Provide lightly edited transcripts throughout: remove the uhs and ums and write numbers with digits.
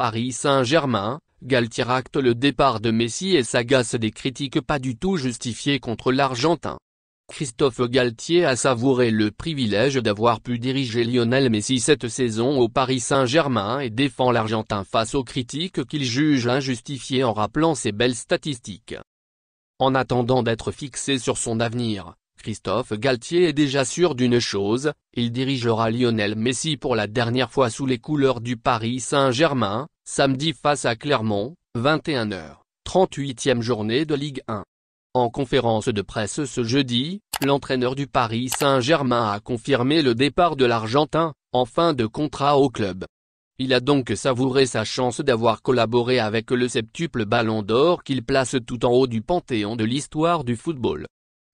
Paris Saint-Germain, Galtier acte le départ de Messi et s'agace des critiques pas du tout justifiées contre l'Argentin. Christophe Galtier a savouré le privilège d'avoir pu diriger Lionel Messi cette saison au Paris Saint-Germain et défend l'Argentin face aux critiques qu'il juge injustifiées en rappelant ses belles statistiques. En attendant d'être fixé sur son avenir, Christophe Galtier est déjà sûr d'une chose, il dirigera Lionel Messi pour la dernière fois sous les couleurs du Paris Saint-Germain, samedi face à Clermont, 21h, 38e journée de Ligue 1. En conférence de presse ce jeudi, l'entraîneur du Paris Saint-Germain a confirmé le départ de l'Argentin, en fin de contrat au club. Il a donc savouré sa chance d'avoir collaboré avec le septuple Ballon d'Or qu'il place tout en haut du panthéon de l'histoire du football.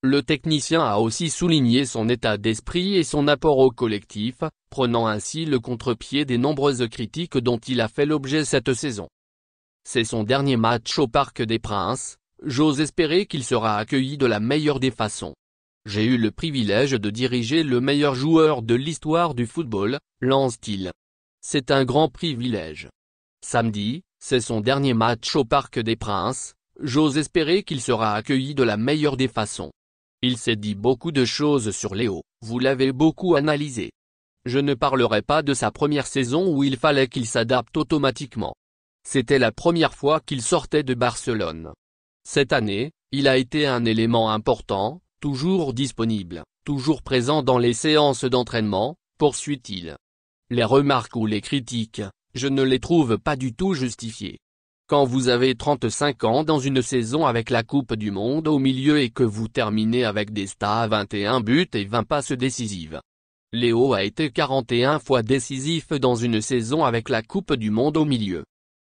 Le technicien a aussi souligné son état d'esprit et son apport au collectif, prenant ainsi le contre-pied des nombreuses critiques dont il a fait l'objet cette saison. C'est son dernier match au Parc des Princes, j'ose espérer qu'il sera accueilli de la meilleure des façons. J'ai eu le privilège de diriger le meilleur joueur de l'histoire du football, lance-t-il. C'est un grand privilège. Samedi, c'est son dernier match au Parc des Princes, j'ose espérer qu'il sera accueilli de la meilleure des façons. Il s'est dit beaucoup de choses sur Léo, vous l'avez beaucoup analysé. Je ne parlerai pas de sa première saison où il fallait qu'il s'adapte automatiquement. C'était la première fois qu'il sortait de Barcelone. Cette année, il a été un élément important, toujours disponible, toujours présent dans les séances d'entraînement, poursuit-il. Les remarques ou les critiques, je ne les trouve pas du tout justifiées. Quand vous avez 35 ans dans une saison avec la Coupe du Monde au milieu et que vous terminez avec des stats à 21 buts et 20 passes décisives. Léo a été 41 fois décisif dans une saison avec la Coupe du Monde au milieu.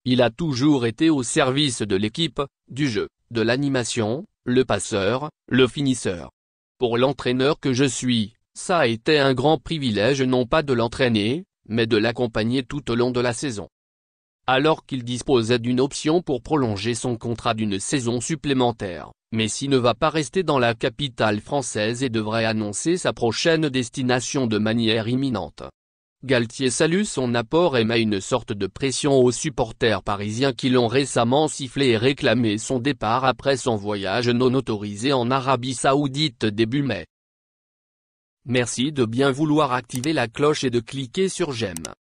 Il a toujours été au service de l'équipe, du jeu, de l'animation, le passeur, le finisseur. Pour l'entraîneur que je suis, ça a été un grand privilège non pas de l'entraîner, mais de l'accompagner tout au long de la saison. Alors qu'il disposait d'une option pour prolonger son contrat d'une saison supplémentaire, Messi ne va pas rester dans la capitale française et devrait annoncer sa prochaine destination de manière imminente. Galtier salue son apport et met une sorte de pression aux supporters parisiens qui l'ont récemment sifflé et réclamé son départ après son voyage non autorisé en Arabie Saoudite début mai. Merci de bien vouloir activer la cloche et de cliquer sur j'aime.